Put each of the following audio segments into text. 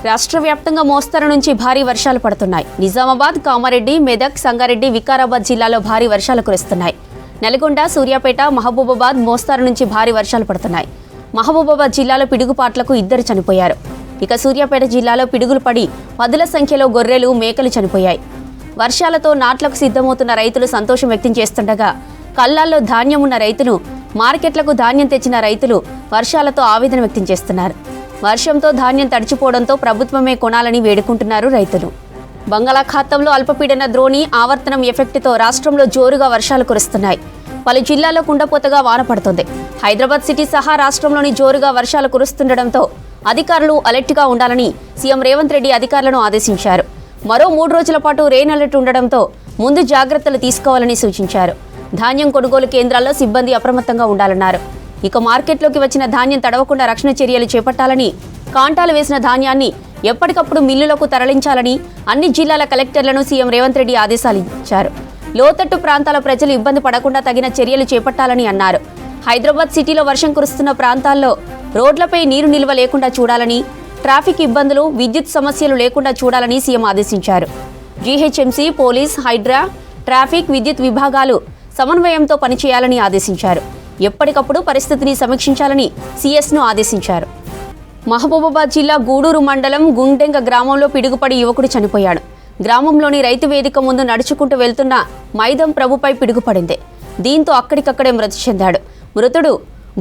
రాష్ట్ర వ్యాప్తంగా మోస్తరు నుంచి భారీ వర్షాలు పడుతున్నాయి. నిజామాబాద్, కామారెడ్డి, మెదక్, సంగారెడ్డి, వికారాబాద్ జిల్లాలో భారీ వర్షాలు కురుస్తున్నాయి. నల్గొండ, సూర్యాపేట, మహబూబాబాద్ మోస్తరు నుంచి భారీ వర్షాలు పడుతున్నాయి. మహబూబాబాద్ జిల్లాలో పిడుగుపాట్లకు 2 చనిపోయారు. ఇక సూర్యాపేట జిల్లాలో పిడుగులు పడి పదుల సంఖ్యలో గొర్రెలు, మేకలు చనిపోయాయి. వర్షాలతో నాట్లకు సిద్ధమవుతున్న రైతులు సంతోషం వ్యక్తం చేస్తుండగా కళ్ళాల్లో ధాన్యం ఉన్న రైతులు, మార్కెట్లకు ధాన్యం తెచ్చిన రైతులు వర్షాలతో ఆవేదన వ్యక్తం చేస్తున్నారు. వర్షంతో ధాన్యం తడిచిపోవడంతో ప్రభుత్వమే కొనాలని వేడుకుంటున్నారు రైతులు. బంగాళాఖాతంలో అల్పపీడన ద్రోణి ఆవర్తనం ఎఫెక్ట్తో రాష్ట్రంలో జోరుగా వర్షాలు కురుస్తున్నాయి. పలు జిల్లాల్లో కుండపోతగా వాన పడుతోంది. హైదరాబాద్ సిటీ సహా రాష్ట్రంలోని జోరుగా వర్షాలు కురుస్తుండటంతో అధికారులు అలర్ట్గా ఉండాలని సీఎం రేవంత్ రెడ్డి అధికారులను ఆదేశించారు. మరో 3 రోజుల పాటు రెయిన్ అలర్ట్ ఉండడంతో ముందు జాగ్రత్తలు తీసుకోవాలని సూచించారు. ధాన్యం కొనుగోలు కేంద్రాల్లో సిబ్బంది అప్రమత్తంగా ఉండాలన్నారు. ఇక మార్కెట్లోకి వచ్చిన ధాన్యం తడవకుండా రక్షణ చర్యలు చేపట్టాలని, కాంటాలు వేసిన ధాన్యాన్ని ఎప్పటికప్పుడు మిల్లులకు తరలించాలని అన్ని జిల్లాల కలెక్టర్లను సీఎం రేవంత్ రెడ్డి ఆదేశాలు ఇచ్చారు. లోతట్టు ప్రాంతాల ప్రజలు ఇబ్బంది పడకుండా తగిన చర్యలు చేపట్టాలని అన్నారు. హైదరాబాద్ సిటీలో వర్షం కురుస్తున్న ప్రాంతాల్లో రోడ్లపై నీరు నిల్వ లేకుండా చూడాలని, ట్రాఫిక్ ఇబ్బందులు, విద్యుత్ సమస్యలు లేకుండా చూడాలని సీఎం ఆదేశించారు. జీహెచ్ఎంసీ, పోలీస్, హైడ్రా, ట్రాఫిక్, విద్యుత్ విభాగాలు సమన్వయంతో పనిచేయాలని ఆదేశించారు. ఎప్పటికప్పుడు పరిస్థితిని సమీక్షించాలని సీఎస్ను ఆదేశించారు. మహబూబాబాద్ జిల్లా గూడూరు మండలం గుండెంగ గ్రామంలో పిడుగుపడి యువకుడు చనిపోయాడు. గ్రామంలోని రైతు వేదిక ముందు నడుచుకుంటూ వెళ్తున్న మైదం ప్రభుపై పిడుగుపడింది. దీంతో అక్కడికక్కడే మృతి చెందాడు. మృతుడు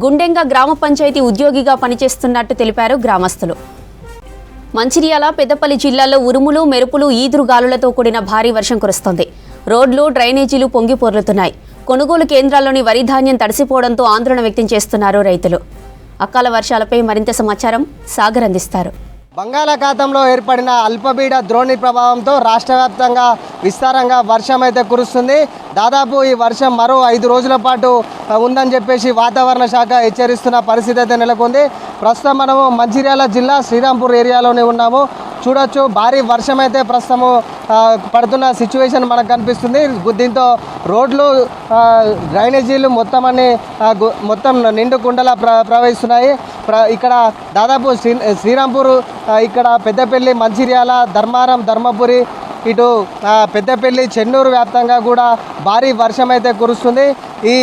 గుండెంగ గ్రామ పంచాయతీ ఉద్యోగిగా పనిచేస్తున్నట్టు తెలిపారు గ్రామస్తులు. మంచిర్యాల, పెద్దపల్లి జిల్లాల్లో ఉరుములు, మెరుపులు, ఈదురుగాలులతో కూడిన భారీ వర్షం కురుస్తోంది. రోడ్లు, డ్రైనేజీలు పొంగి పొర్లుతున్నాయి. కొనుగోలు కేంద్రాల్లోని వరి ధాన్యం తడిసిపోవడంతో ఆందోళన వ్యక్తం చేస్తున్నారు రైతులు. అకాల వర్షాలపై మరింత సమాచారం సాగర్ అందిస్తారు. బంగాళాఖాతంలో ఏర్పడిన అల్పపీడ ద్రోణి ప్రభావంతో రాష్ట్ర వ్యాప్తంగా విస్తారంగా వర్షం అయితే కురుస్తుంది. దాదాపు ఈ వర్షం మరో 5 రోజుల పాటు ఉందని చెప్పేసి వాతావరణ శాఖ హెచ్చరిస్తున్న పరిస్థితి అయితే నెలకొంది. ప్రస్తుతం మనము మంచిర్యాల జిల్లా శ్రీరాంపూర్ ఏరియాలోనే ఉన్నాము. చూడొచ్చు, భారీ వర్షం అయితే ప్రస్తుతము పడుతున్న సిచ్యువేషన్ మనకు కనిపిస్తుంది. దీంతో రోడ్లు, డ్రైనేజీలు మొత్తం నిండు కుండలా ప్రవహిస్తున్నాయి. ఇక్కడ దాదాపు శ్రీరాంపూర్, ఇక్కడ పెద్దపల్లి, మంచిర్యాల, ధర్మారం, ధర్మపురి, ఇటు పెద్దపల్లి, చెన్నూరు వ్యాప్తంగా కూడా భారీ వర్షం అయితే కురుస్తుంది. ఈ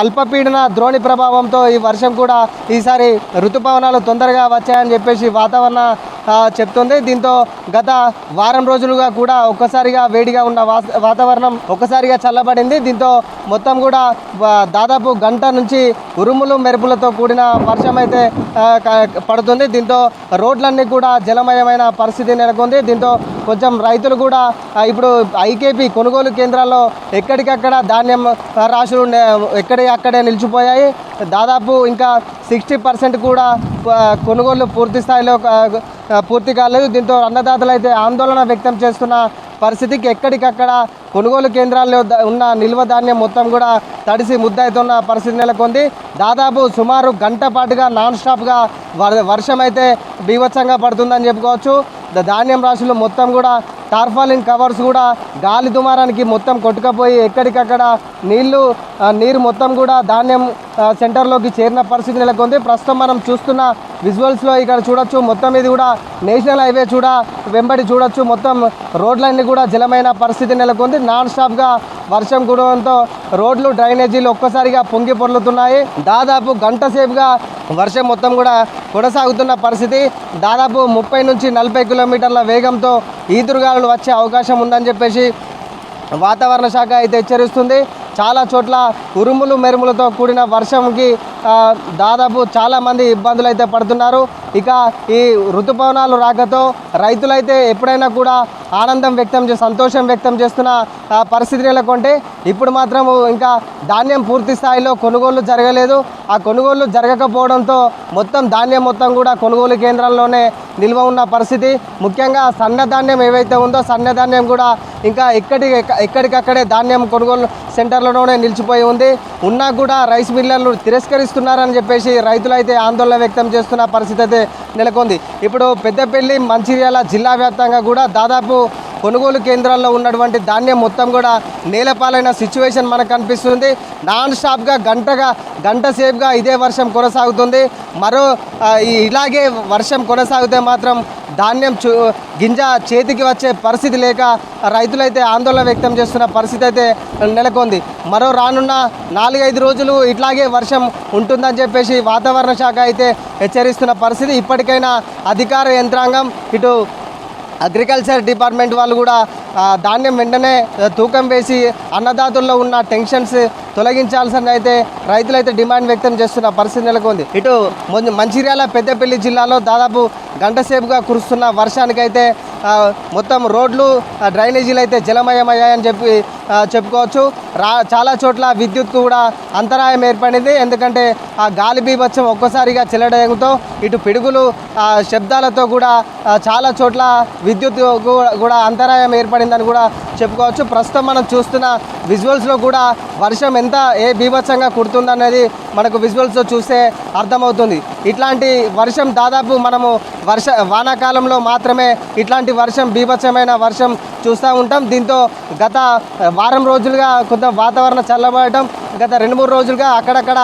అల్పపీడన ద్రోణి ప్రభావంతో ఈ వర్షం కూడా ఈసారి ఋతుపవనాలు తొందరగా వచ్చాయని చెప్పేసి వాతావరణ చెప్తుంది. దీంతో గత వారం రోజులుగా కూడా ఒక్కసారిగా వేడిగా ఉన్న వాతావరణం ఒక్కసారిగా చల్లబడింది. దీంతో మొత్తం కూడా దాదాపు గంట నుంచి ఉరుములు, మెరుపులతో కూడిన వర్షం అయితే పడుతుంది. దీంతో రోడ్లన్నీ కూడా జలమయమైన పరిస్థితి నెలకొంది. దీంతో కొంచెం రైతులు కూడా ఇప్పుడు ఐకేపీ కొనుగోలు కేంద్రాల్లో ఎక్కడికక్కడ ధాన్యం రాశులు అక్కడే నిలిచిపోయాయి. దాదాపు ఇంకా 60% కూడా కొనుగోలు పూర్తి స్థాయిలో పూర్తి కాలేదు. దీంతో అన్నదాతలు అయితే ఆందోళన వ్యక్తం చేస్తున్న పరిస్థితికి ఎక్కడికక్కడ కొనుగోలు కేంద్రాల్లో ఉన్న నిల్వ ధాన్యం మొత్తం కూడా తడిసి ముద్దవుతున్న పరిస్థితి నెలకొంది. దాదాపు సుమారు గంట పాటుగా నాన్ స్టాప్గా వర్షం అయితే బీభత్సంగా పడుతుందని చెప్పుకోవచ్చు. ధాన్యం రాశులు మొత్తం కూడా టార్పాలిన్ కవర్స్ కూడా గాలి దుమారానికి మొత్తం కొట్టుకపోయి ఎక్కడికక్కడ నీరు మొత్తం కూడా ధాన్యం సెంటర్లోకి చేరిన పరిస్థితి నెలకొంది. ప్రస్తుతం మనం చూస్తున్న విజువల్స్లో ఇక్కడ చూడొచ్చు, మొత్తం ఇది కూడా నేషనల్ హైవే వెంబడి చూడొచ్చు. మొత్తం రోడ్లన్నీ కూడా జలమైన పరిస్థితి నెలకొంది. నాన్ స్టాప్గా వర్షం కురవడంతో రోడ్లు, డ్రైనేజీలు ఒక్కసారిగా పొంగి పొర్లుతున్నాయి. దాదాపు గంట సేపుగా వర్షం మొత్తం కూడా కొనసాగుతున్న పరిస్థితి. దాదాపు 30 నుంచి 40 కిలోమీటర్ల వేగంతో ఈదురుగాలులు వచ్చే అవకాశం ఉందని చెప్పేసి వాతావరణ శాఖ అయితే హెచ్చరిస్తుంది. చాలా చోట్ల ఉరుములు, మెరుములతో కూడిన వర్షంకి దాదాపు చాలామంది ఇబ్బందులు అయితే పడుతున్నారు. ఇక ఈ ఋతుపవనాలు రాకతో రైతులైతే ఎప్పుడైనా కూడా సంతోషం వ్యక్తం చేస్తున్న పరిస్థితి నెలకొంటే ఇప్పుడు మాత్రం ఇంకా ధాన్యం పూర్తి స్థాయిలో కొనుగోలు జరగలేదు. ఆ కొనుగోలు జరగకపోవడంతో మొత్తం ధాన్యం మొత్తం కూడా కొనుగోలు కేంద్రాల్లోనే నిల్వ ఉన్న పరిస్థితి. ముఖ్యంగా సన్నధాన్యం ఏవైతే ఉందో సన్నధాన్యం కూడా ఇంకా ఎక్కడికక్కడే ధాన్యం కొనుగోలు సెంటర్లలోనే నిలిచిపోయి ఉంది. ఉన్నా కూడా రైస్ మిల్లర్లు తిరస్కరిస్తున్నారని చెప్పేసి రైతులైతే ఆందోళన వ్యక్తం చేస్తున్న పరిస్థితి అయితే నెలకొంది. ఇప్పుడు పెద్దపల్లి, మంచిర్యాల జిల్లా వ్యాప్తంగా కూడా దాదాపు కొనుగోలు కేంద్రాల్లో ఉన్నటువంటి ధాన్యం మొత్తం కూడా నేలపాలైన సిచ్యువేషన్ మనకు కనిపిస్తుంది. నాన్ స్టాప్గా గంట సేపుగా ఇదే వర్షం కొనసాగుతుంది. ఇలాగే వర్షం కొనసాగితే మాత్రం ధాన్యం గింజ చేతికి వచ్చే పరిస్థితి లేక రైతులైతే ఆందోళన వ్యక్తం చేస్తున్న పరిస్థితి అయితే నెలకొంది. రానున్న 4-5 రోజులు ఇట్లాగే వర్షం ఉంటుందని చెప్పేసి వాతావరణ శాఖ అయితే హెచ్చరిస్తున్న పరిస్థితి. ఇప్పటికైనా అధికార యంత్రాంగం ఇటు అగ్రికల్చర్ డిపార్ట్మెంట్ వాళ్ళు కూడా ధాన్యం వెంటనే తూకం వేసి అన్నదాతల్లో ఉన్న టెన్షన్స్ తొలగించాల్సిన అయితే రైతులైతే డిమాండ్ వ్యక్తం చేస్తున్న పరిస్థితి నెలకొంది. ఇటు మంచిర్యాల పెద్దపల్లి జిల్లాలో దాదాపు గంట సేపుగా కురుస్తున్న వర్షానికైతే మొత్తం రోడ్లు డ్రైనేజీలు అయితే జలమయమయ్యాయని చెప్పుకోవచ్చు. చాలా చోట్ల విద్యుత్కు కూడా అంతరాయం ఏర్పడింది. ఎందుకంటే ఆ గాలి బీభత్సం ఒక్కసారిగా చెల్లడంతో ఇటు పిడుగులు శబ్దాలతో కూడా చాలా చోట్ల విద్యుత్ కూడా అంతరాయం ఏర్పడిందని కూడా చెప్పుకోవచ్చు. ప్రస్తుతం మనం చూస్తున్న విజువల్స్లో కూడా వర్షం ఏ బీభత్సంగా కుడుతుందనేది మనకు విజువల్స్లో చూస్తే అర్థమవుతుంది. ఇట్లాంటి వర్షం దాదాపు మనము వానాకాలంలో మాత్రమే ఇట్లాంటి వర్షం బీభత్సమైన వర్షం చూస్తూ ఉంటాం. దీంతో గత వారం రోజులుగా కొంత వాతావరణం చల్లబడటం, గత 2-3 రోజులుగా అక్కడక్కడ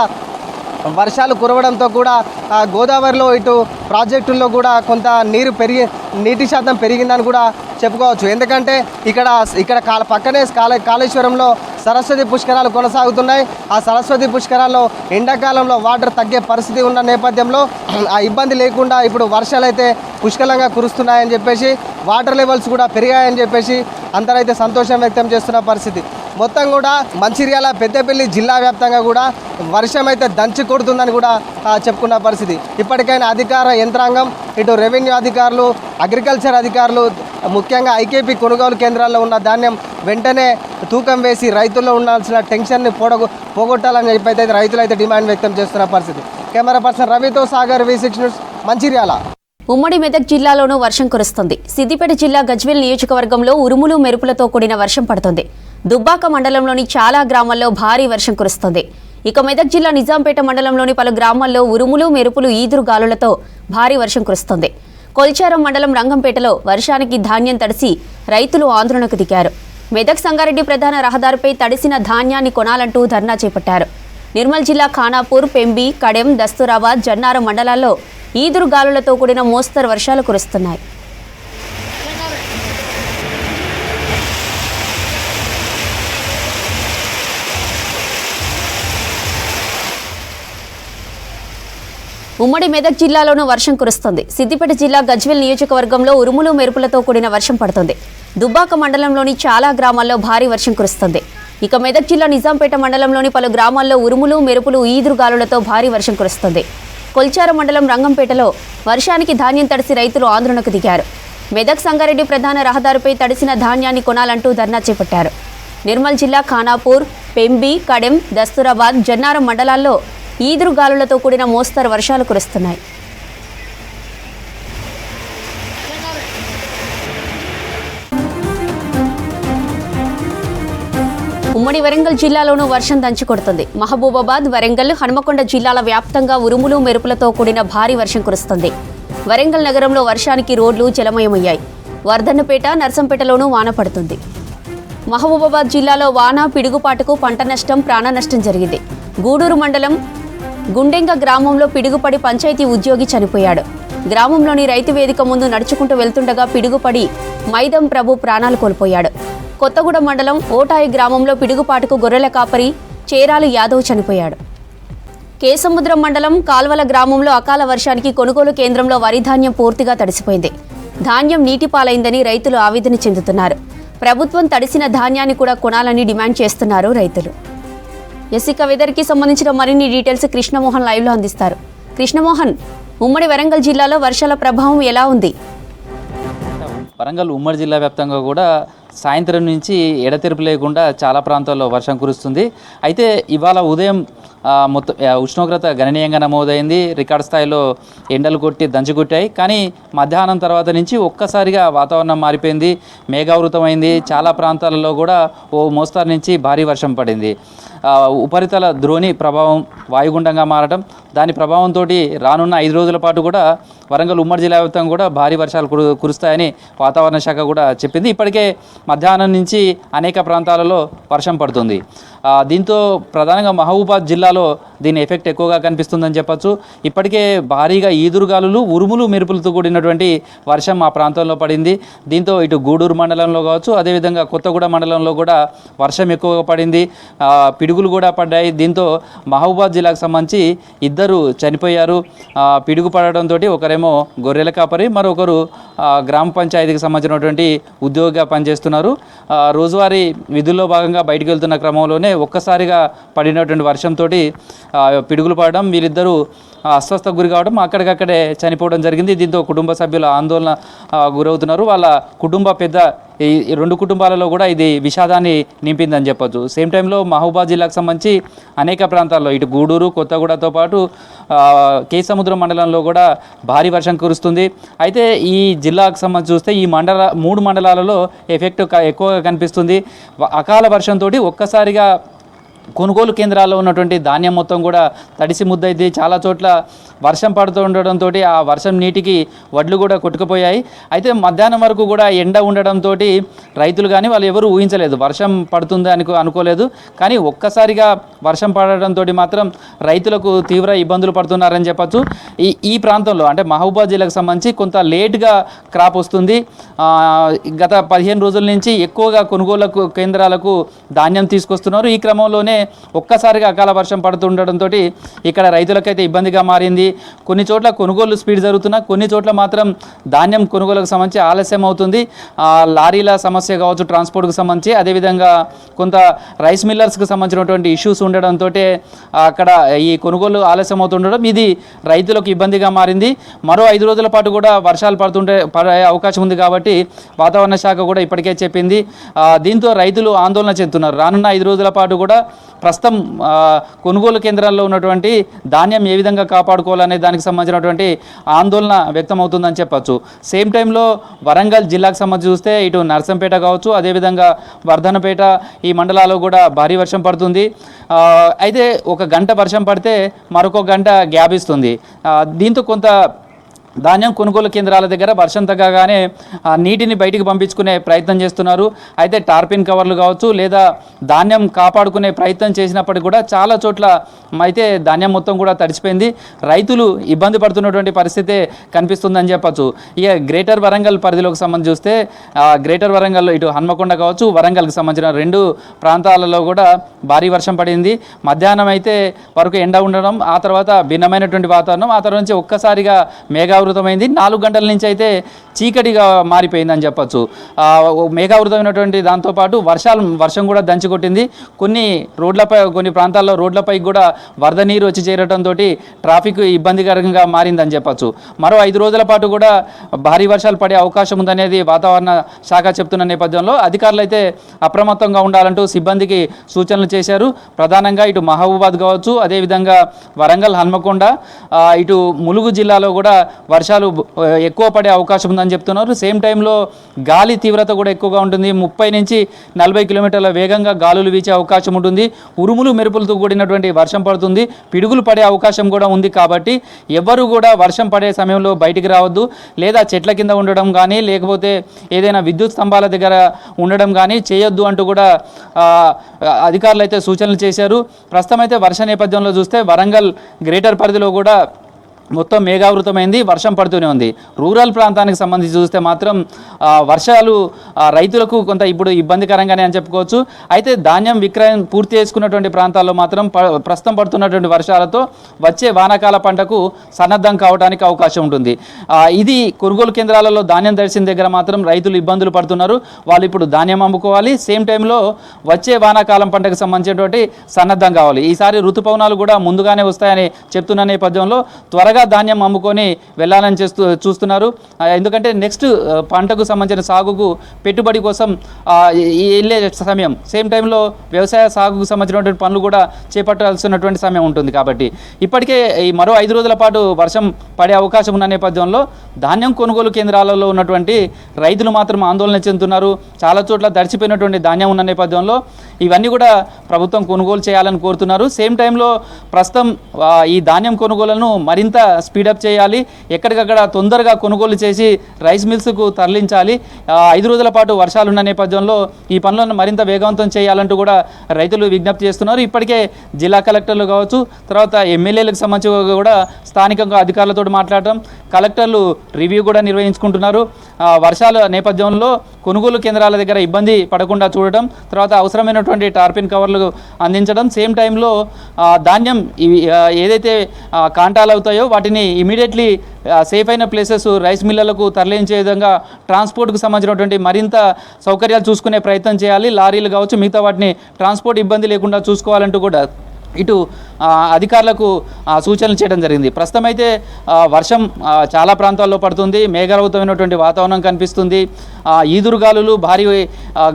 వర్షాలు కురవడంతో కూడా గోదావరిలో ఇటు ప్రాజెక్టుల్లో కూడా కొంత నీటి శాతం పెరిగిందని కూడా చెప్పుకోవచ్చు. ఎందుకంటే ఇక్కడ పక్కనే కాళేశ్వరంలో సరస్వతి పుష్కరాలు కొనసాగుతున్నాయి. ఆ సరస్వతి పుష్కరాల్లో ఎండాకాలంలో వాటర్ తగ్గే పరిస్థితి ఉన్న నేపథ్యంలో ఆ ఇబ్బంది లేకుండా ఇప్పుడు వర్షాలు అయితే పుష్కలంగా కురుస్తున్నాయని చెప్పేసి వాటర్ లెవెల్స్ కూడా పెరిగాయని చెప్పేసి అందరైతే సంతోషం వ్యక్తం చేస్తున్న పరిస్థితి. మొత్తం కూడా మంచిర్యాల పెద్దపల్లి జిల్లా వ్యాప్తంగా కూడా వర్షం అయితే దంచి కొడుతుందని కూడా చెప్పుకున్న పరిస్థితి. ఇప్పటికైనా అధికార యంత్రాంగం ఇటు రెవెన్యూ అధికారులు, అగ్రికల్చర్ అధికారులు, ముఖ్యంగా ఐకేపీ కొనుగోలు కేంద్రాల్లో ఉన్న ధాన్యం వెంటనే తూకం వేసి రైతుల్లో ఉండాల్సిన టెన్షన్ని పోగొట్టాలని చెప్పి అయితే రైతులైతే డిమాండ్ వ్యక్తం చేస్తున్న పరిస్థితి. కెమెరా పర్సన్ రవితో సాగర్, V6 న్యూస్, మంచిర్యాల. ఉమ్మడి మెదక్ జిల్లాలోనూ వర్షం కురుస్తుంది. సిద్దిపేట జిల్లా గజ్వేల్ నియోజకవర్గంలో ఉరుములు మెరుపులతో కూడిన వర్షం పడుతుంది. దుబ్బాక మండలంలోని చాలా గ్రామాల్లో భారీ వర్షం కురుస్తుంది. ఇక మెదక్ జిల్లా నిజాంపేట మండలంలోని పలు గ్రామాల్లో ఉరుములు మెరుపులు ఈదురు గాలులతో భారీ వర్షం కురుస్తుంది. కొల్చారం మండలం రంగంపేటలో వర్షానికి ధాన్యం తడిసి రైతులు ఆందోళనకు దిగారు. మెదక్ సంగారెడ్డి ప్రధాన రహదారిపై తడిసిన ధాన్యాన్ని కొనాలంటూ ధర్నా చేపట్టారు. నిర్మల్ జిల్లా ఖానాపూర్, పెంబి, కడెం, దస్తూరాబాద్, జన్నారం మండలాల్లో ఈదురు గాలులతో కూడిన మోస్తరు వర్షాలు కురుస్తున్నాయి. ఉమ్మడి మెదక్ జిల్లాలోనూ వర్షం కురుస్తుంది. సిద్దిపేట జిల్లా గజ్వేల్ నియోజకవర్గంలో ఉరుములు మెరుపులతో కూడిన వర్షం పడుతుంది. దుబ్బాక మండలంలోని చాలా గ్రామాల్లో భారీ వర్షం కురుస్తుంది. ఇక మెదక్ జిల్లా నిజాంపేట మండలంలోని పలు గ్రామాల్లో ఉరుములు మెరుపులు ఈదురు గాలులతో భారీ వర్షం కురుస్తుంది. కొల్చారం మండలం రంగంపేటలో వర్షానికి ధాన్యం తడిసి రైతులు ఆందోళనకు దిగారు. మెదక్ సంగారెడ్డి ప్రధాన రహదారిపై తడిసిన ధాన్యాన్ని కొనాలంటూ ధర్నా చేపట్టారు. నిర్మల్ జిల్లా ఖానాపూర్, పెంబి, కడెం, దస్తూరాబాద్, జన్నారం మండలాల్లో ఈదురు గాలులతో కూడిన మోస్తరు వర్షాలు కురుస్తున్నాయి. ఉమ్మడి వరంగల్ జిల్లాలోనూ వర్షం దంచుకొడుతుంది. మహబూబాబాద్, వరంగల్, హనుమకొండ జిల్లాల వ్యాప్తంగా ఉరుములు మెరుపులతో కూడిన భారీ వర్షం కురుస్తుంది. వరంగల్ నగరంలో వర్షానికి రోడ్లు జలమయమయ్యాయి. వర్ధన్నపేట, నర్సంపేటలోనూ వాన పడుతుంది. మహబూబాబాద్ జిల్లాలో వాన, పిడుగుపాటుకు పంట నష్టం, ప్రాణ నష్టం జరిగింది. గూడూరు మండలం గుండెంగ గ్రామంలో పిడుగుపడి పంచాయతీ ఉద్యోగి చనిపోయాడు. గ్రామంలోని రైతు వేదిక ముందు నడుచుకుంటూ వెళ్తుండగా పిడుగుపడి మైదం ప్రభు ప్రాణాలు కోల్పోయాడు. కొత్తగూడెం మండలం ఓటాయి గ్రామంలో పిడుగుపాటుకు గొర్రెల కాపరి చేరాలు యాదవ్ చనిపోయాడు. కేసముద్రం మండలం కాల్వల గ్రామంలో అకాల వర్షానికి కొనుగోలు కేంద్రంలో వరి ధాన్యం పూర్తిగా తడిసిపోయింది. ధాన్యం నీటిపాలైందని రైతులు ఆవేదన చెందుతున్నారు. ప్రభుత్వం తడిసిన ధాన్యాన్ని కూడా కొనాలని డిమాండ్ చేస్తున్నారు రైతులు. ఇక వెదర్కి సంబంధించిన మరిన్ని డీటెయిల్స్ కృష్ణమోహన్ లైవ్లో అందిస్తారు. కృష్ణమోహన్, ఉమ్మడి వరంగల్ జిల్లాలో వర్షాల ప్రభావం ఎలా ఉంది? వరంగల్ ఉమ్మడి జిల్లా వ్యాప్తంగా కూడా సాయంత్రం నుంచి ఎడతెరిపి లేకుండా చాలా ప్రాంతాల్లో వర్షం కురుస్తుంది. అయితే ఇవాళ ఉదయం మొత్తం ఉష్ణోగ్రత గణనీయంగా నమోదైంది. రికార్డు స్థాయిలో ఎండలు కొట్టి దంచుకొట్టాయి. కానీ మధ్యాహ్నం తర్వాత నుంచి ఒక్కసారిగా వాతావరణం మారిపోయింది, మేఘావృతమైంది. చాలా ప్రాంతాలలో కూడా ఓ మోస్తారు నుంచి భారీ వర్షం పడింది. ఉపరితల ద్రోణి ప్రభావం వాయుగుండంగా మారడం, దాని ప్రభావంతో రానున్న 5 రోజుల పాటు కూడా వరంగల్ ఉమ్మడి జిల్లా వ్యాప్తంగా కూడా భారీ వర్షాలు కురుస్తాయని వాతావరణ శాఖ కూడా చెప్పింది. ఇప్పటికే మధ్యాహ్నం నుంచి అనేక ప్రాంతాలలో వర్షం పడుతుంది. దీంతో ప్రధానంగా మహబూబాద్ జిల్లాలో దీని ఎఫెక్ట్ ఎక్కువగా కనిపిస్తుందని చెప్పచ్చు. ఇప్పటికే భారీగా ఈదురుగాలులు, ఉరుములు, మెరుపులతో కూడినటువంటి వర్షం ఆ ప్రాంతంలో పడింది. దీంతో ఇటు గూడూరు మండలంలో కావచ్చు, అదేవిధంగా కొత్తగూడ మండలంలో కూడా వర్షం ఎక్కువగా పడింది. పిడుగులు కూడా పడ్డాయి. దీంతో మహబూబాద్ జిల్లాకు సంబంధించి 2 చనిపోయారు. పిడుగు పడడంతో ఒకరేమో గొర్రెల కాపరి, మరొకరు గ్రామ పంచాయతీకి సంబంధించినటువంటి ఉద్యోగిగా పనిచేస్తున్నారు. రోజువారీ విధుల్లో భాగంగా బయటకు వెళ్తున్న క్రమంలోనే ఒక్కసారిగా పడినటువంటి వర్షంతో పిడుగులు పడడం, వీరిద్దరూ అస్వస్థకు గురి కావడం, అక్కడికక్కడే చనిపోవడం జరిగింది. దీంతో కుటుంబ సభ్యులు ఆందోళన గురవుతున్నారు. వాళ్ళ కుటుంబ పెద్ద ఈ 2 కుటుంబాలలో కూడా ఇది విషాదాన్ని నింపిందని చెప్పొచ్చు. సేమ్ టైంలో మహబూబాద్ జిల్లాకు సంబంధించి అనేక ప్రాంతాల్లో ఇటు గూడూరు, కొత్తగూడతో పాటు కేసముద్రం మండలంలో కూడా భారీ వర్షం కురుస్తుంది. అయితే ఈ జిల్లాకు సంబంధించి చూస్తే ఈ 3 మండలాలలో ఎఫెక్ట్ ఎక్కువగా కనిపిస్తుంది. అకాల వర్షంతో ఒక్కసారిగా కొనుగోలు కేంద్రాల్లో ఉన్నటువంటి ధాన్యం మొత్తం కూడా తడిసి ముద్దైంది. చాలా చోట్ల వర్షం పడుతూ ఉండడంతో ఆ వర్షం నీటికి వడ్లు కూడా కొట్టుకుపోయాయి. అయితే మధ్యాహ్నం వరకు కూడా ఎండ ఉండడంతో రైతులు కానీ వాళ్ళు ఎవరు ఊహించలేదు, వర్షం పడుతుంది అనుకోలేదు. కానీ ఒక్కసారిగా వర్షం పడడంతో మాత్రం రైతులకు తీవ్ర ఇబ్బందులు పడుతున్నారని చెప్పచ్చు. ఈ ప్రాంతంలో అంటే మహబూబాద్ జిల్లాకు సంబంధించి కొంత లేట్గా క్రాప్ వస్తుంది. గత 15 రోజుల నుంచి ఎక్కువగా కొనుగోలు కేంద్రాలకు ధాన్యం తీసుకొస్తున్నారు. ఈ క్రమంలోనే ఒక్కసారిగా అకాల వర్షం పడుతుండడంతో ఇక్కడ రైతులకైతే ఇబ్బందిగా మారింది. కొన్ని చోట్ల కొనుగోలు స్పీడ్ జరుగుతున్నా, కొన్ని చోట్ల మాత్రం ధాన్యం కొనుగోలుకు సంబంధించి ఆలస్యం అవుతుంది. లారీల సమస్య కావచ్చు, ట్రాన్స్పోర్ట్కి సంబంధించి, అదేవిధంగా కొంత రైస్ మిల్లర్స్కి సంబంధించినటువంటి ఇష్యూస్ ఉండడంతో అక్కడ ఈ కొనుగోలు ఆలస్యం అవుతుండడం ఇది రైతులకు ఇబ్బందిగా మారింది. మరో 5 రోజుల పాటు కూడా వర్షాలు పడే అవకాశం ఉంది కాబట్టి వాతావరణ శాఖ కూడా ఇప్పటికే చెప్పింది. దీంతో రైతులు ఆందోళన చెందుతున్నారు. రానున్న 5 రోజుల పాటు కూడా ప్రస్తుతం కొనుగోలు కేంద్రాల్లో ఉన్నటువంటి ధాన్యం ఏ విధంగా కాపాడుకోవాలనే దానికి సంబంధించినటువంటి ఆందోళన వ్యక్తమవుతుందని చెప్పచ్చు. సేమ్ టైంలో వరంగల్ జిల్లాకు సంబంధించి చూస్తే ఇటు నర్సంపేట కావచ్చు, అదేవిధంగా వర్ధనపేట ఈ మండలాల్లో కూడా భారీ వర్షం పడుతుంది. అయితే 1 గంట వర్షం పడితే మరొక గంట గ్యాప్ ఇస్తుంది. దీంతో కొంత ధాన్యం కొనుగోలు కేంద్రాల దగ్గర వర్షం తగ్గగానే నీటిని బయటికి పంపించుకునే ప్రయత్నం చేస్తున్నారు. అయితే టార్పిన్ కవర్లు కావచ్చు, లేదా ధాన్యం కాపాడుకునే ప్రయత్నం చేసినప్పటికీ కూడా చాలా చోట్ల అయితే ధాన్యం మొత్తం కూడా తడిచిపోయింది. రైతులు ఇబ్బంది పడుతున్నటువంటి పరిస్థితే కనిపిస్తుందని చెప్పచ్చు. ఇక గ్రేటర్ వరంగల్ పరిధిలోకి సంబంధించి చూస్తే గ్రేటర్ వరంగల్లో ఇటు హన్మకొండ కావచ్చు, వరంగల్కి సంబంధించిన 2 ప్రాంతాలలో కూడా భారీ వర్షం పడింది. మధ్యాహ్నం అయితే వరకు ఎండ ఉండడం, ఆ తర్వాత భిన్నమైనటువంటి వాతావరణం, ఆ తర్వాత నుంచి ఒక్కసారిగా మేఘావృతమైంది. 4 గంటల నుంచి అయితే చీకటిగా మారిపోయిందని చెప్పచ్చు. మేఘావృతమైనటువంటి దాంతోపాటు వర్షం కూడా దంచికొట్టింది. కొన్ని ప్రాంతాల్లో రోడ్లపై కూడా వరద నీరు వచ్చి చేరడంతో ట్రాఫిక్ ఇబ్బందికరంగా మారిందని చెప్పచ్చు. మరో 5 రోజుల పాటు కూడా భారీ వర్షాలు పడే అవకాశం ఉందనేది వాతావరణ శాఖ చెప్తున్న నేపథ్యంలో అధికారులు అయితే అప్రమత్తంగా ఉండాలంటూ సిబ్బందికి సూచనలు చేశారు. ప్రధానంగా ఇటు మహబూబాద్ కావచ్చు, అదేవిధంగా వరంగల్, హన్మకొండ, ఇటు ములుగు జిల్లాలో కూడా వర్షాలు ఎక్కువ పడే అవకాశం ఉందని చెప్తున్నారు. సేమ్ టైంలో గాలి తీవ్రత కూడా ఎక్కువగా ఉంటుంది. 30 నుంచి 40 కిలోమీటర్ల వేగంగా గాలులు వీచే అవకాశం ఉంటుంది. ఉరుములు మెరుపులతో కూడినటువంటి వర్షం పడుతుంది. పిడుగులు పడే అవకాశం కూడా ఉంది. కాబట్టి ఎవరు కూడా వర్షం పడే సమయంలో బయటికి రావద్దు, లేదా చెట్ల కింద ఉండడం కానీ, లేకపోతే ఏదైనా విద్యుత్ స్తంభాల దగ్గర ఉండడం కానీ చేయొద్దు అంటూ కూడా అధికారులు అయితే సూచనలు చేశారు. ప్రస్తుతం అయితే వర్ష నేపథ్యంలో చూస్తే వరంగల్ గ్రేటర్ పరిధిలో కూడా మొత్తం మేఘావృతమైంది, వర్షం పడుతూనే ఉంది. రూరల్ ప్రాంతానికి సంబంధించి చూస్తే మాత్రం వర్షాలు రైతులకు కొంత ఇప్పుడు ఇబ్బందికరంగానే అని చెప్పుకోవచ్చు. అయితే ధాన్యం విక్రయం పూర్తి చేసుకున్నటువంటి ప్రాంతాల్లో మాత్రం ప్రస్తుతం పడుతున్నటువంటి వర్షాలతో వచ్చే వానాకాల పంటకు సన్నద్ధం కావడానికి అవకాశం ఉంటుంది. ఇది కొనుగోలు కేంద్రాలలో ధాన్యం దర్శిన దగ్గర మాత్రం రైతులు ఇబ్బందులు పడుతున్నారు. వాళ్ళు ఇప్పుడు ధాన్యం అమ్ముకోవాలి, సేమ్ టైంలో వచ్చే వానాకాలం పంటకు సంబంధించినటువంటి సన్నద్ధం కావాలి. ఈసారి ఋతుపవనాలు కూడా ముందుగానే వస్తాయని చెప్తున్న నేపథ్యంలో త్వరగా త్వరగా ధాన్యం అమ్ముకొని వెళ్ళాలని చూస్తున్నారు. ఎందుకంటే నెక్స్ట్ పంటకు సంబంధించిన సాగుకు పెట్టుబడి కోసం వెళ్ళే సమయం, సేమ్ టైంలో వ్యవసాయ సాగుకు సంబంధించినటువంటి పనులు కూడా చేపట్టాల్సినటువంటి సమయం ఉంటుంది. కాబట్టి ఇప్పటికే ఈ మరో 5 రోజుల పాటు వర్షం పడే అవకాశం ఉన్న నేపథ్యంలో ధాన్యం కొనుగోలు కేంద్రాలలో ఉన్నటువంటి రైతులు మాత్రం ఆందోళన చెందుతున్నారు. చాలా చోట్ల దడిచిపోయినటువంటి ధాన్యం ఉన్న నేపథ్యంలో ఇవన్నీ కూడా ప్రభుత్వం కొనుగోలు చేయాలని కోరుతున్నారు. సేమ్ టైంలో ప్రస్తుతం ఈ ధాన్యం కొనుగోలును మరింత స్పీడప్ చేయాలి, ఎక్కడికక్కడ తొందరగా కొనుగోలు చేసి రైస్ మిల్స్కు తరలించాలి. 5 రోజుల పాటు వర్షాలు ఉన్న నేపథ్యంలో ఈ పనులను మరింత వేగవంతం చేయాలంటూ కూడా రైతులు విజ్ఞప్తి చేస్తున్నారు. ఇప్పటికే జిల్లా కలెక్టర్లు కావచ్చు, తర్వాత ఎమ్మెల్యేలకు సంబంధించి కూడా స్థానికంగా అధికారులతో మాట్లాడటం, కలెక్టర్లు రివ్యూ కూడా నిర్వహించుకుంటున్నారు. వర్షాల నేపథ్యంలో కొనుగోలు కేంద్రాల దగ్గర ఇబ్బంది పడకుండా చూడటం, తర్వాత అవసరమైనటువంటి టార్పిన్ కవర్లు అందించడం, సేమ్ టైంలో ధాన్యం ఏదైతే కాంటాలు అవుతాయో వాటిని ఇమీడియట్లీ సేఫ్ అయిన ప్లేసెస్ రైస్ మిల్లలకు తరలించే విధంగా ట్రాన్స్పోర్ట్కు సంబంధించినటువంటి మరింత సౌకర్యాలు చూసుకునే ప్రయత్నం చేయాలి. లారీలు కావచ్చు, మిగతా వాటిని ట్రాన్స్పోర్ట్ ఇబ్బంది లేకుండా చూసుకోవాలంటూ కూడా ఇటు అధికారులకు సూచనలు చేయడం జరిగింది. ప్రస్తుతం అయితే వర్షం చాలా ప్రాంతాల్లో పడుతుంది, మేఘావృతమైనటువంటి వాతావరణం కనిపిస్తుంది. ఈదురుగాలులు, భారీ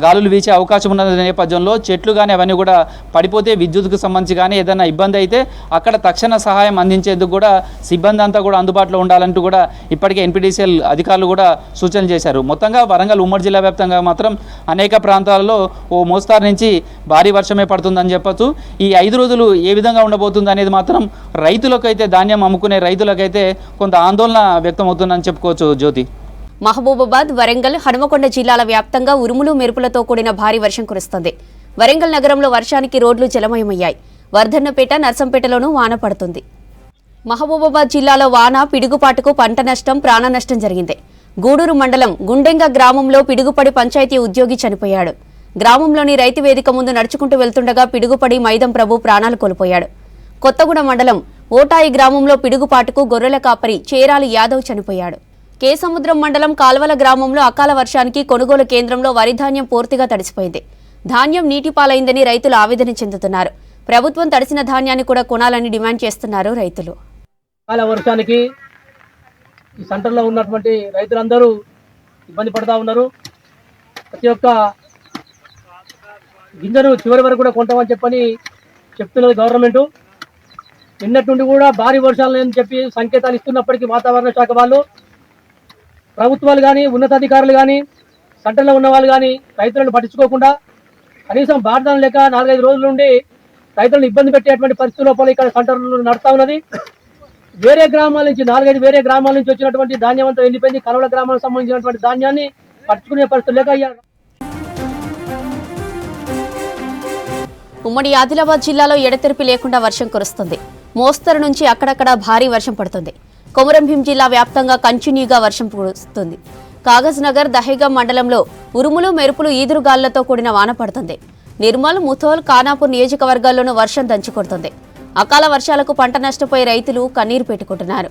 గాలులు వీచే అవకాశం ఉన్న నేపథ్యంలో చెట్లు కానీ అవన్నీ కూడా పడిపోతే విద్యుత్కు సంబంధించి కానీ ఏదైనా ఇబ్బంది అయితే అక్కడ తక్షణ సహాయం అందించేందుకు కూడా సిబ్బంది అంతా కూడా అందుబాటులో ఉండాలంటూ కూడా ఇప్పటికే ఎన్పీడీసీఎల్ అధికారులు కూడా సూచనలు చేశారు. మొత్తంగా వరంగల్ ఉమ్మడి జిల్లా వ్యాప్తంగా మాత్రం అనేక ప్రాంతాలలో ఓ మోస్తారు నుంచి భారీ వర్షమే పడుతుందని చెప్పొచ్చు. ఈ 5 రోజులు ఏ విధంగా ఉండబోతుంది అనేది మాత్రం రైతులకైతే, ధాన్యం అమ్ముకునే రైతులకైతే కొంత ఆందోళన వ్యక్తమవుతుందని చెప్పుకోవచ్చు. జ్యోతి. మహబూబాబాద్, వరంగల్, హనుమకొండ జిల్లాల వ్యాప్తంగా ఉరుములు మెరుపులతో కూడిన భారీ వర్షం కురుస్తోంది. వరంగల్ నగరంలో వర్షానికి రోడ్లు జలమయమయ్యాయి. వర్ధన్నపేట, నర్సంపేటలోనూ వాన పడుతుంది. మహబూబాబాద్ జిల్లాలో వాన, పిడుగుపాటుకు పంట నష్టం, ప్రాణ నష్టం జరిగింది. గూడూరు మండలం గుండెంగ గ్రామంలో పిడుగుపడి పంచాయతీ ఉద్యోగి చనిపోయాడు. గ్రామంలోని రైతు వేదిక ముందు నడుచుకుంటూ వెళ్తుండగా పిడుగుపడి మైదం ప్రభు ప్రాణాలు కోల్పోయాడు. కొత్తగూడ మండలం ఓటాయి గ్రామంలో పిడుగుపాటుకు గొర్రెల కాపరి చేరాలి యాదవ్ చనిపోయాడు. కేసముద్రం మండలం కాల్వల గ్రామంలో అకాల వర్షానికి కొనుగోలు కేంద్రంలో వరి ధాన్యం పూర్తిగా తడిసిపోయింది. ధాన్యం నీటిపాలైందని రైతులు ఆవేదన చెందుతున్నారు. ప్రభుత్వం తడిసిన ధాన్యాన్ని కూడా కొనాలని డిమాండ్ చేస్తున్నారు రైతులు. అకాల వర్షానికి ఈ సెంటర్లో ఉన్నటువంటి రైతులందరూ ఇబ్బంది పడుతూ ఉన్నారు. ప్రతి ఒక్క గింజను చివరి వరకు కూడా కొంటామని చెప్పని చెప్తున్నది గవర్నమెంట్. నిన్నటి నుండి కూడా భారీ వర్షాలు అని చెప్పి సంకేతాలు ఇస్తున్నప్పటికీ వాతావరణ శాఖ వాళ్ళు, ప్రభుత్వాలు కానీ, ఉన్నతాధికారులు కానీ, సెంటర్లో ఉన్న వాళ్ళు కానీ రైతులను పట్టించుకోకుండా కనీసం బాధలు లేక 4-5 రోజుల నుండి రైతులను ఇబ్బంది పెట్టేటువంటి పరిస్థితి లోపల ఇక్కడ సెంటర్లు నడుస్తూ ఉన్నది. వేరే గ్రామాల నుంచి 4-5 వేరే గ్రామాల నుంచి వచ్చినటువంటి ధాన్యం అంతా వెళ్ళిపోయింది. కలవల గ్రామాలకు సంబంధించినటువంటి ధాన్యాన్ని పట్టుకునే పరిస్థితి లేక ఉమ్మడి ఆదిలాబాద్ జిల్లాలో ఎడతెరిపి లేకుండా వర్షం కురుస్తుంది. మోస్తరు నుంచి అక్కడక్కడ భారీ వర్షం పడుతుంది. కొమరంభీం జిల్లా వ్యాప్తంగా కంటిన్యూగా వర్షం కురుస్తుంది. కాగజ్ నగర్, దహేగం మండలంలో ఉరుములు, మెరుపులు, ఈదురుగాళ్లతో కూడిన వాన పడుతుంది. నిర్మల్, ముథోల్, ఖానాపూర్ నియోజకవర్గాల్లోనూ వర్షం దంచుకొడుతుంది. అకాల వర్షాలకు పంట నష్టపోయే రైతులు కన్నీరు పెట్టుకుంటున్నారు.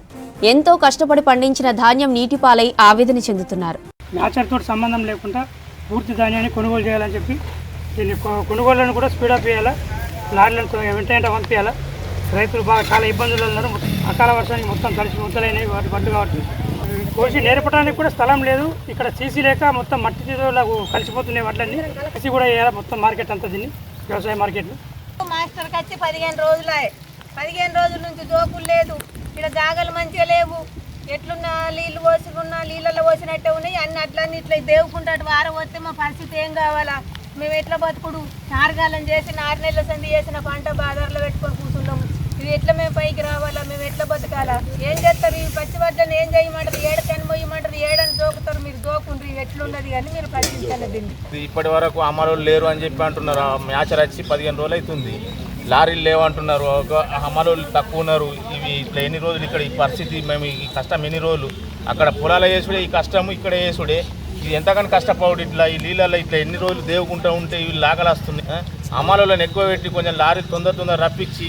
ఎంతో కష్టపడి పండించిన ధాన్యం నీటిపాలై ఆవేదన చెందుతున్నారు. మ్యాచర్తో సంబంధం లేకుండా పూర్తి ధాన్యాన్ని కొనుగోలు చేయాలని చెప్పి దీన్ని కొనుగోళ్లను కూడా స్పీడప్ చేయాలా, లారీలను వెంటనే పంపించాలా. రైతులు బాగా చాలా ఇబ్బందులు ఉన్నారు. అకాల వర్షానికి మొత్తం తడిసి ముద్దలైనవి వాటి బండ్లు కాబట్టి కోసి నేర్పడానికి కూడా స్థలం లేదు. ఇక్కడ సీసీ లేక మొత్తం మట్టితో కలిసిపోతున్నాయి వడ్లన్నీ. సీసీ కూడా వేయాలి మొత్తం మార్కెట్ అంతా, దీన్ని వ్యవసాయ మార్కెట్. మాస్టర్కి వచ్చి 15 రోజులే. 15 రోజుల నుంచి దోపులు లేదు. ఇక్కడ జాగాలు మంచిగా లేవు. ఎట్లున్నా నీళ్ళు పోసుకున్నా నీళ్ళలో పోసినట్టే ఉన్నాయి. అన్ని అట్లన్నీ ఇట్లా దేవుకుంటే అటు వారం వస్తే మా పరిస్థితి ఏం కావాలా? మేము ఎట్లా బతుకుడు? నారగాలం చేసి 4 నెలల సంది చేసిన పంట బాధారులో పెట్టుకొని కూర్చున్నాము. ఇది ఎట్లా మేము పైకి రావాలా? మేము ఎట్లా బతకాలా? ఏం చేస్తారు? ఈ పచ్చి వడ్లను ఏం చేయమంటారు? ఏడకని మొయ్యమంటారు, ఏడని దోకుతారు. మీరు దోకుండ్రి, ఎట్లున్నది కానీ మీరు ప్రశ్నించాలి దీన్ని. ఇప్పటి వరకు అమలు లేరు అని చెప్పి అంటున్నారు. మ్యాచర్ వచ్చి 15 రోజులు అవుతుంది. లారీలు లేవంటున్నారు, అమలు తక్కువ ఉన్నారు. ఇవి ఇట్లా ఎన్ని రోజులు ఇక్కడ ఈ పరిస్థితి, మేము ఈ కష్టం ఎన్ని రోజులు అక్కడ పొలాలు వేసుడే, ఈ కష్టము ఇక్కడ వేసుడే. ఇది ఎంతగానో కష్టపడు. ఇట్లా ఈ నీళ్ళల్లో ఇట్లా ఎన్ని రోజులు దేవుకుంటూ ఉంటే ఇవి లాగలు వస్తుంది. అమలులను ఎక్కువ పెట్టి కొంచెం లారీలు తొందర రప్పించి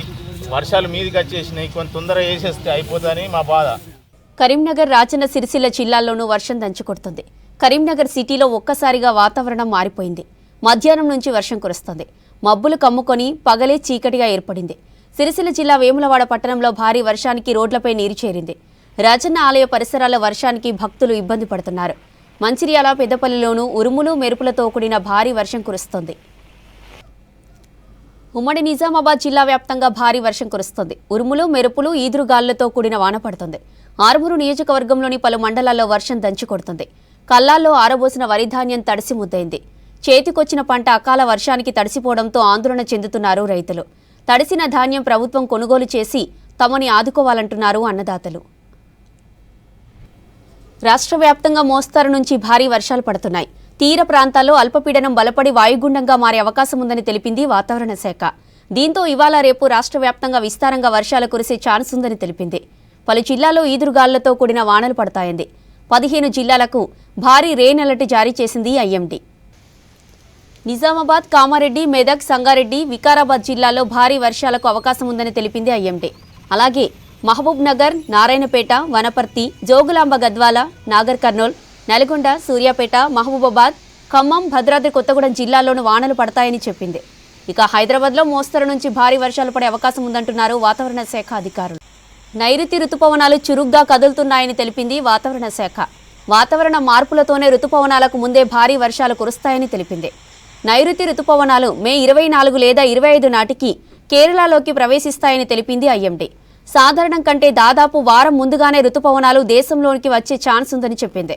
వర్షాలు మీదికి వచ్చేసినాయి, కొంచెం తొందరగా వేసేస్తే అయిపోతుందని మా బాధ. కరీంనగర్, రాజన్న సిరిసిల్ల జిల్లాల్లోనూ వర్షం దంచుకొడుతుంది. కరీంనగర్ సిటీలో ఒక్కసారిగా వాతావరణం మారిపోయింది. మధ్యాహ్నం నుంచి వర్షం కురుస్తుంది. మబ్బులు కమ్ముకొని పగలే చీకటిగా ఏర్పడింది. సిరిసిల్ల జిల్లా వేములవాడ పట్టణంలో భారీ వర్షానికి రోడ్లపై నీరు చేరింది. రాజన్న ఆలయ పరిసరాల వర్షానికి భక్తులు ఇబ్బంది పడుతున్నారు. మంచిర్యాల పెద్దపల్లిలోనూ ఉరుములు మెరుపులతో కూడిన భారీ వర్షం కురుస్తోంది. ఉమ్మడి నిజామాబాద్ జిల్లా వ్యాప్తంగా భారీ వర్షం కురుస్తోంది. ఉరుములు మెరుపులు ఈదురుగాలులతో కూడిన వాన పడుతుంది. ఆర్మూరు నియోజకవర్గంలోని పలు మండలాల్లో వర్షం దంచుకొడుతుంది. కల్లాల్లో ఆరబోసిన వరిధాన్యం తడిసి ముద్దైంది. చేతికొచ్చిన పంట అకాల వర్షానికి తడిసిపోవడంతో ఆందోళన చెందుతున్నారు రైతులు. తడిసిన ధాన్యం ప్రభుత్వం కొనుగోలు చేసి తమని ఆదుకోవాలంటున్నారు అన్నదాతలు. రాష్ట్ర వ్యాప్తంగా మోస్తరు నుంచి భారీ వర్షాలు పడుతున్నాయి. తీర ప్రాంతాల్లో అల్పపీడనం బలపడి వాయుగుండంగా మారే అవకాశం ఉందని తెలిపింది వాతావరణ శాఖ. దీంతో ఇవాళ రేపు రాష్ట్ర వ్యాప్తంగా విస్తారంగా వర్షాలు కురిసే ఛాన్స్ ఉందని తెలిపింది. పలు జిల్లాల్లో ఈదురుగాలులతో కూడిన వానలు పడతాయంది. 15 జిల్లాలకు భారీ రెయిన్ అలర్ట్ జారీ చేసింది ఐఎండీ. నిజామాబాద్, కామారెడ్డి, మెదక్, సంగారెడ్డి, వికారాబాద్ జిల్లాల్లో భారీ వర్షాలకు అవకాశం ఉందని తెలిపింది ఐఎండీ. అలాగే మహబూబ్ నగర్, నారాయణపేట, వనపర్తి, జోగులాంబ గద్వాల, నాగర్ కర్నూల్, నల్గొండ, సూర్యాపేట, మహబూబాబాద్, ఖమ్మం, భద్రాద్రి కొత్తగూడెం జిల్లాల్లోనూ వానలు పడతాయని చెప్పింది. ఇక హైదరాబాద్లో మోస్తరు నుంచి భారీ వర్షాలు పడే అవకాశం ఉందంటున్నారు వాతావరణ శాఖ అధికారులు. నైరుతి రుతుపవనాలు చురుగ్గా కదులుతున్నాయని తెలిపింది వాతావరణ శాఖ. వాతావరణ మార్పులతోనే రుతుపవనాలకు ముందే భారీ వర్షాలు కురుస్తాయని తెలిపింది. నైరుతి రుతుపవనాలు మే 24 లేదా 25 నాటికి కేరళలోకి ప్రవేశిస్తాయని తెలిపింది ఐఎండీ. సాధారణం కంటే దాదాపు వారం ముందుగానే రుతుపవనాలు దేశంలోనికి వచ్చే ఛాన్స్ ఉందని చెప్పింది.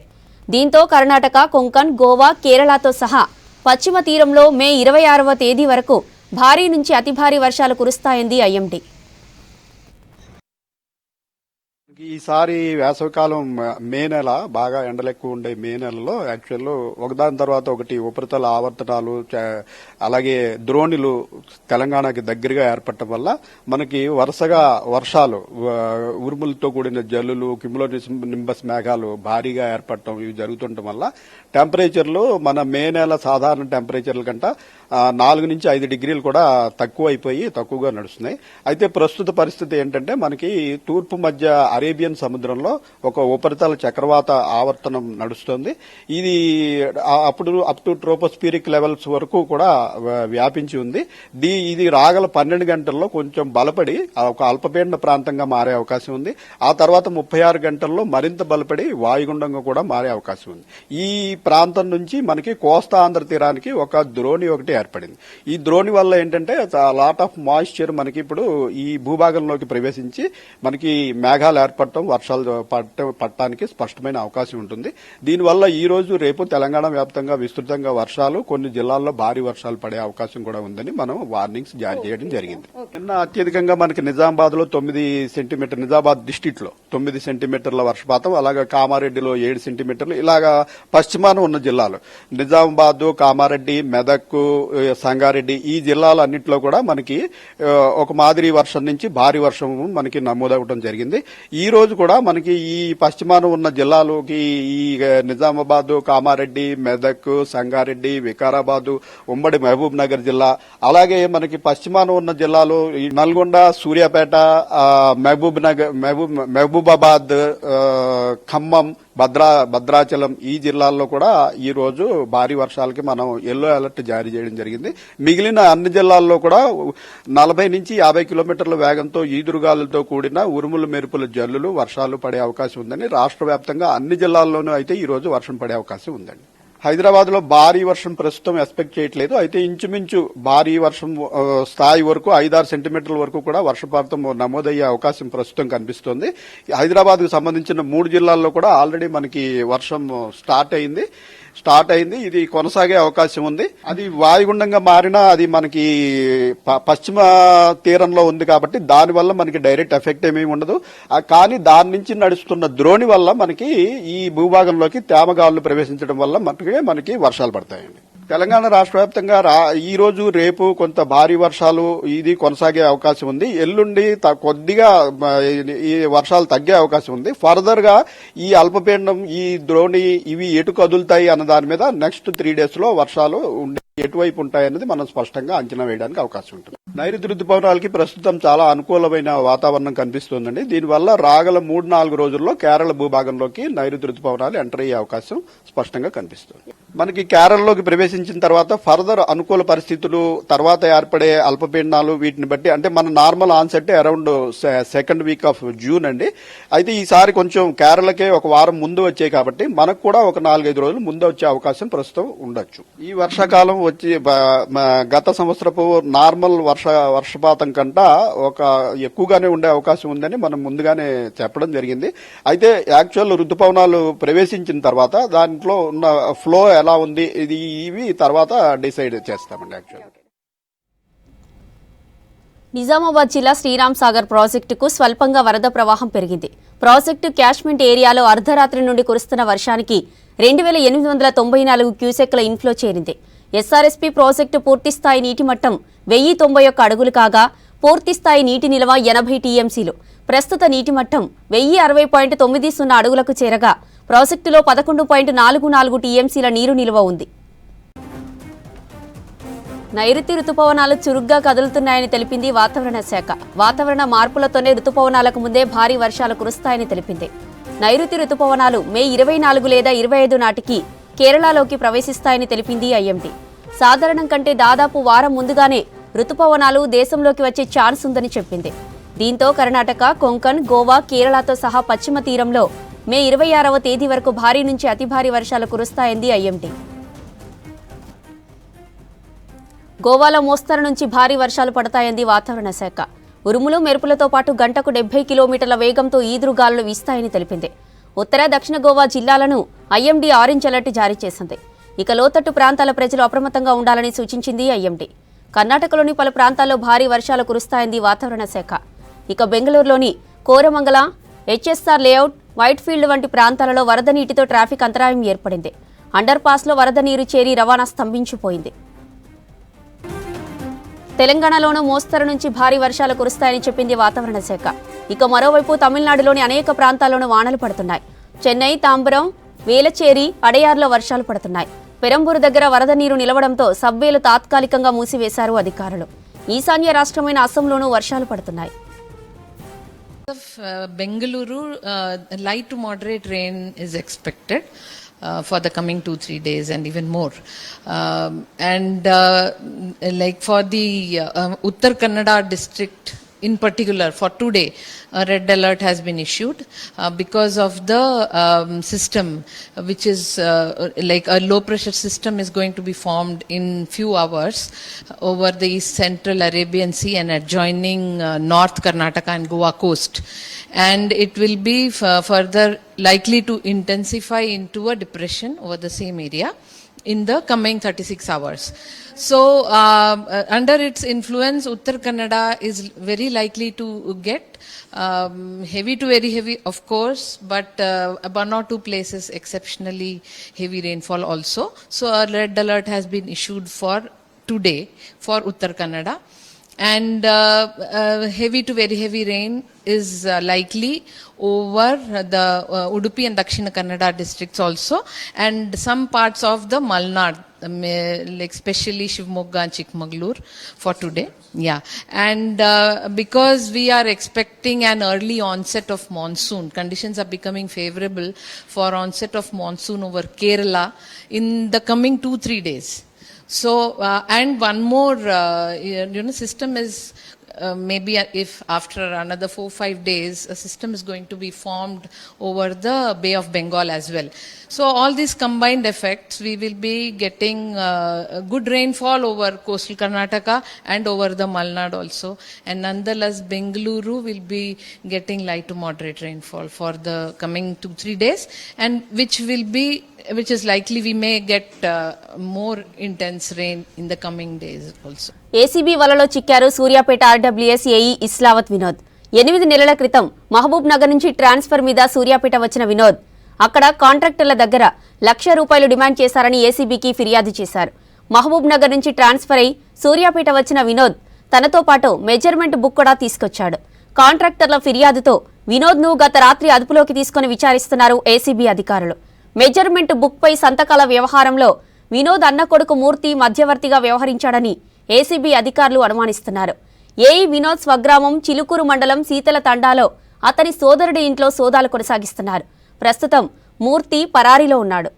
దీంతో కర్ణాటక, కొంకణ్, గోవా, కేరళతో సహా పశ్చిమ తీరంలో మే 26వ తేదీ వరకు భారీ నుంచి అతి భారీ వర్షాలు కురుస్తాయంది ఐఎండీ. ఈసారి వేసవికాలం మే నెల బాగా ఎండలు ఎక్కువ ఉండే మే నెలలో యాక్చువల్ ఒకదాని తర్వాత ఒకటి ఉపరితల ఆవర్తనాలు అలాగే ద్రోణులు తెలంగాణకి దగ్గరగా ఏర్పడటం వల్ల మనకి వరుసగా వర్షాలు, ఉరుములతో కూడిన జల్లులు, కిమ్లో నింబస్ మేఘాలు భారీగా ఏర్పడటం ఇవి జరుగుతుండటం వల్ల టెంపరేచర్లు మన మే నెల సాధారణ టెంపరేచర్ల కంటే 4 నుంచి 5 డిగ్రీలు కూడా తక్కువగా నడుస్తున్నాయి. అయితే ప్రస్తుత పరిస్థితి ఏంటంటే మనకి తూర్పు మధ్య అరేబియన్ సముద్రంలో ఒక ఉపరితల చక్రవాత ఆవర్తనం నడుస్తుంది. ఇది అప్ టు ట్రోపోస్ఫిరిక్ లెవెల్స్ వరకు కూడా వ్యాపించి ఉంది. ఇది రాగల 12 గంటల్లో కొంచెం బలపడి ఒక అల్పపీడన ప్రాంతంగా మారే అవకాశం ఉంది. ఆ తర్వాత 36 గంటల్లో మరింత బలపడి వాయుగుండంగా కూడా మారే అవకాశం ఉంది. ఈ ప్రాంతం నుంచి మనకి కోస్తా ఆంధ్ర తీరానికి ఒక ద్రోణి ఒకటి ఏర్పడింది. ఈ ద్రోణి వల్ల ఏంటంటే లాట్ ఆఫ్ మాయిశ్చర్ మనకి ఇప్పుడు ఈ భూభాగంలోకి ప్రవేశించి మనకి మేఘాలు ఏర్పడటం, వర్షాలు పడటానికి స్పష్టమైన అవకాశం ఉంటుంది. దీనివల్ల ఈ రోజు రేపు తెలంగాణ వ్యాప్తంగా విస్తృతంగా వర్షాలు, కొన్ని జిల్లాల్లో భారీ వర్షాలు పడే అవకాశం కూడా ఉందని మనం వార్నింగ్స్ జారీ చేయడం జరిగింది. నిన్న అత్యధికంగా మనకి నిజామాబాద్ లో 9 సెంటీమీటర్, నిజామాబాద్ డిస్టిక్ లో 9 సెంటీమీటర్ల వర్షపాతం, అలాగే కామారెడ్డిలో 7 సెంటీమీటర్లు, ఇలాగా పశ్చిమాన ఉన్న జిల్లాలు నిజామాబాద్, కామారెడ్డి, మెదక్, సంగారెడ్డి ఈ జిల్లాలన్నింటిలో కూడా మనకి ఒక మాదిరి వర్షం నుంచి భారీ వర్షం మనకి నమోదవడం జరిగింది. ఈ రోజు కూడా మనకి ఈ పశ్చిమాన ఉన్న జిల్లాలోకి ఈ నిజామాబాద్, కామారెడ్డి, మెదక్, సంగారెడ్డి, వికారాబాద్, ఉమ్మడి మహబూబ్ నగర్ జిల్లా, అలాగే మనకి పశ్చిమాన ఉన్న జిల్లాలో నల్గొండ, సూర్యాపేట, మహబూబాబాద్, ఖమ్మం, భద్రాచలం ఈ జిల్లాల్లో కూడా ఈ రోజు భారీ వర్షాలకి మనం ఎల్లో అలర్ట్ జారీ చేయడం జరిగింది. మిగిలిన అన్ని జిల్లాల్లో కూడా 40 నుంచి 50 కిలోమీటర్ల వేగంతో ఈదురుగాలులతో కూడిన ఉరుములు మెరుపుల జల్లులు, వర్షాలు పడే అవకాశం ఉందని రాష్ట్ర వ్యాప్తంగా అన్ని జిల్లాల్లోనూ అయితే ఈ రోజు వర్షం పడే అవకాశం ఉందండి. హైదరాబాద్ లో భారీ వర్షం ప్రస్తుతం ఎక్స్పెక్ట్ చేయట్లేదు. అయితే ఇంచుమించు భారీ వర్షం స్థాయి వరకు 5-6 సెంటీమీటర్ల వరకు కూడా వర్షపాతం నమోదయ్యే అవకాశం ప్రస్తుతం కనిపిస్తోంది. హైదరాబాద్ కు సంబంధించిన 3 జిల్లాల్లో కూడా ఆల్రెడీ మనకి వర్షం స్టార్ట్ అయింది. ఇది కొనసాగే అవకాశం ఉంది. అది వాయుగుండంగా మారినా అది మనకి పశ్చిమ తీరంలో ఉంది కాబట్టి దానివల్ల మనకి డైరెక్ట్ ఎఫెక్ట్ ఏమీ ఉండదు. కానీ దాని నుంచి నడుస్తున్న ద్రోణి వల్ల మనకి ఈ భూభాగంలోకి తేమగాళ్లు ప్రవేశించడం వల్ల మనకి వర్షాలు పడతాయండి. తెలంగాణ రాష్ట్ర వ్యాప్తంగా ఈ రోజు రేపు కొంత భారీ వర్షాలు ఇది కొనసాగే అవకాశం ఉంది. ఎల్లుండి కొద్దిగా ఈ వర్షాలు తగ్గే అవకాశం ఉంది. ఫర్దర్ గా ఈ అల్పపీడనం, ఈ ద్రోణి ఇవి ఎటు కదులుతాయి అన్న దాని మీద నెక్స్ట్ 3 days లో వర్షాలు ఎటువైపు ఉంటాయన్నది మనం స్పష్టంగా అంచనా వేయడానికి అవకాశం ఉంటుంది. నైరుతి రుతుపవనాలకి ప్రస్తుతం చాలా అనుకూలమైన వాతావరణం కనిపిస్తోందండి. దీనివల్ల రాగల 3-4 రోజుల్లో కేరళ భూభాగంలోకి నైరుతి రుతుపవనాలు ఎంటర్ అయ్యే అవకాశం స్పష్టంగా కనిపిస్తుంది. మనకి కేరళలోకి ప్రవేశించిన తర్వాత ఫర్దర్ అనుకూల పరిస్థితులు, తర్వాత ఏర్పడే అల్పపీడనాలు, వీటిని బట్టి అంటే మన normal onset around second week off June అండి. అయితే ఈసారి కొంచెం కేరళకే ఒక వారం ముందు వచ్చాయి కాబట్టి మనకు కూడా ఒక 4-5 రోజులు ముందు వచ్చే అవకాశం ప్రస్తుతం ఉండొచ్చు. ఈ వర్షాకాలం వచ్చి గత సంవత్సరపు నార్మల్ వర్షపాతం కంటా ఒక ఎక్కువగానే ఉండే అవకాశం ఉందని మనం ముందుగానే చెప్పడం జరిగింది. అయితే యాక్చువల్ రుతుపవనాలు ప్రవేశించిన తర్వాత దాంట్లో ఉన్న ఫ్లో ఎలా ఉంది ఇవి తర్వాత డిసైడ్ చేస్తామండి. యాక్చువల్ నిజామాబాద్ జిల్లా శ్రీరామ్ సాగర్ ప్రాజెక్టుకు స్వల్పంగా వరద ప్రవాహం పెరిగింది. ప్రాజెక్టు క్యాచ్మెంట్ ఏరియాలో అర్ధరాత్రి నుండి కురుస్తున్న వర్షానికి 2894 క్యూసెక్ల ఇన్ఫ్లో చేరింది. ఎస్ఆర్ఎస్పీ ప్రాజెక్టు పూర్తిస్థాయి నీటి మట్టం 1091 అడుగులు కాగా పూర్తిస్థాయి నీటి నిల్వ 80 టీఎంసీలు. ప్రస్తుత నీటి మట్టం 1060.90 అడుగులకు చేరగా ప్రాజెక్టులో 11.44 టీఎంసీల నీరు నిల్వ ఉంది. నైరుతి రుతుపవనాలు చురుగ్గా కదులుతున్నాయని తెలిపింది వాతావరణ శాఖ. వాతావరణ మార్పులతోనే రుతుపవనాలకు ముందే భారీ వర్షాలు కురుస్తాయని తెలిపింది. నైరుతి రుతుపవనాలు మే 24 లేదా 25 నాటికి కేరళలోకి ప్రవేశిస్తాయని తెలిపింది ఐఎండీ. సాధారణం కంటే దాదాపు వారం ముందుగానే రుతుపవనాలు దేశంలోకి వచ్చే ఛాన్స్ ఉందని చెప్పింది. దీంతో కర్ణాటక, కొంకణ్, గోవా, కేరళతో సహా పశ్చిమ తీరంలో మే 26వ తేదీ వరకు భారీ నుంచి అతి భారీ వర్షాలు కురుస్తాయంది ఐఎండీ. గోవాలో మోస్తరు నుంచి భారీ వర్షాలు పడతాయంది వాతావరణ శాఖ. ఉరుములు, మెరుపులతో పాటు గంటకు 70 కిలోమీటర్ల వేగంతో ఈదురుగాలులు వీస్తాయని తెలిపింది. ఉత్తర, దక్షిణ గోవా జిల్లాలను ఐఎండీ ఆరెంజ్ అలర్ట్ జారీ చేసింది. ఇక లోతట్టు ప్రాంతాల ప్రజలు అప్రమత్తంగా ఉండాలని సూచించింది ఐఎండీ. కర్ణాటకలోని పలు ప్రాంతాల్లో భారీ వర్షాలు కురుస్తాయంది వాతావరణ శాఖ. ఇక బెంగళూరులోని కోరమంగళ, హెచ్ఎస్ఆర్ లేఅవుట్, వైట్ఫీల్డ్ వంటి ప్రాంతాలలో వరద నీటితో ట్రాఫిక్ అంతరాయం ఏర్పడింది. అండర్ పాస్లో వరద నీరు చేరి రవాణా స్తంభించిపోయింది. తెలంగాణలోనూ మోస్తరు నుంచి భారీ వర్షాలు కురుస్తాయని చెప్పింది వాతావరణ శాఖ. ఇక మరోవైపు తమిళనాడులోని అనేక ప్రాంతాల్లోనూ వానలు పడుతున్నాయి. చెన్నై, తాంబరం, వేలచేరి, అడయార్లో వర్షాలు పడుతున్నాయి. పెరంబూరు దగ్గర వరద నీరు నిలవడంతో సబ్వేలు తాత్కాలికంగా మూసివేశారు అధికారులు. ఈశాన్య రాష్ట్రమైన అస్సాంలోనూ వర్షాలు పడుతున్నాయి. Bengaluru, light to moderate rain is expected for the coming 2-3 days and even more. Like for the Uttar Kannada district in particular, for today, a red alert has been issued because of the system, which is like a low pressure system is going to be formed in few hours over the east central Arabian Sea and adjoining North Karnataka and Goa coast. And it will be further likely to intensify into a depression over the same area in the coming 36 hours. So, under its influence, Uttar Kannada is very likely to get heavy to very heavy, of course, but 1 or 2 places exceptionally heavy rainfall also. So, a red alert has been issued for today for Uttar Kannada. And heavy to very heavy rain is likely over the Udupi and Dakshina Kannada districts also, and some parts of the Malnad, like especially Shivamogga and Chikmagalur for today. Yeah, and because we are expecting an early onset of monsoon, conditions are becoming favorable for onset of monsoon over Kerala in the coming 2-3 days. So, and one more, system is maybe if after another 4-5 days, a system is going to be formed over the Bay of Bengal as well. So, all these combined effects, we will be getting good rainfall over coastal Karnataka and over the Malnad also. And nonetheless, Bengaluru will be getting light to moderate rainfall for the coming 2-3 days, and which is likely we may get more intense rain in the coming days also. ACB వలలో చిక్కారు Suryapet RWS AE Islavath Vinod. 8 నెలల క్రితం మహబూబ్ నగర్ నుంచి transfer మీద సూర్యాపేట వచ్చిన వినోద్ అక్కడ కాంట్రాక్టర్ల దగ్గర ₹1,00,000 demand చేశారని ఏసీబీకి ఫిర్యాదు చేశారు. మహబూబ్ నగర్ నుంచి ట్రాన్స్ఫర్ అయి సూర్యాపేట వచ్చిన వినోద్ తనతో పాటు మెజర్మెంట్ బుక్ కూడా తీసుకొచ్చాడు. కాంట్రాక్టర్ల ఫిర్యాదుతో వినోద్ను గత రాత్రి అదుపులోకి తీసుకుని విచారిస్తున్నారు ఏసీబీ అధికారులు. మెజర్మెంట్ బుక్ పై సంతకాల వ్యవహారంలో వినోద్ అన్న కొడుకు మూర్తి మధ్యవర్తిగా వ్యవహరించాడని ఏసీబీ అధికారులు అనుమానిస్తున్నారు. ఏఈ వినోద్ స్వగ్రామం చిలుకూరు మండలం సీతల తండాలో అతని సోదరుడి ఇంట్లో సోదాలు కొనసాగిస్తున్నారు. ప్రస్తుతం మూర్తి పరారీలో ఉన్నాడు.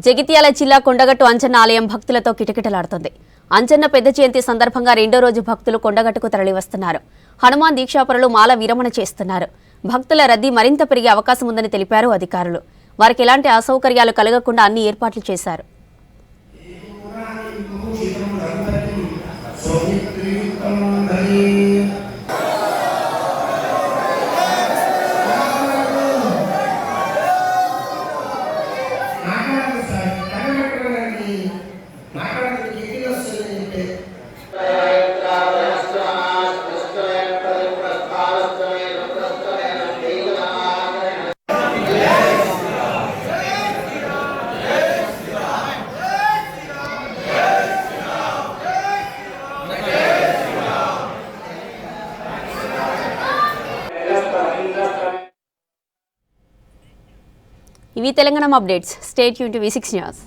జగిత్యాల జిల్లా కొండగట్టు అంజన్న ఆలయం భక్తులతో కిటకిటలాడుతుంది. అంజన్న పెద్ద జయంతి సందర్భంగా రెండో రోజు భక్తులు కొండగట్టుకు తరలివస్తున్నారు. హనుమాన్ దీక్షాపరులు మాల విరమణ చేస్తున్నారు. భక్తుల రద్దీ మరింత పెరిగే అవకాశం ఉందని తెలిపారు అధికారులు. వారికి ఎలాంటి అసౌకర్యాలు కలగకుండా అన్ని ఏర్పాట్లు చేశారు. ఇవి Telangana updates. Stay tune to V6 news.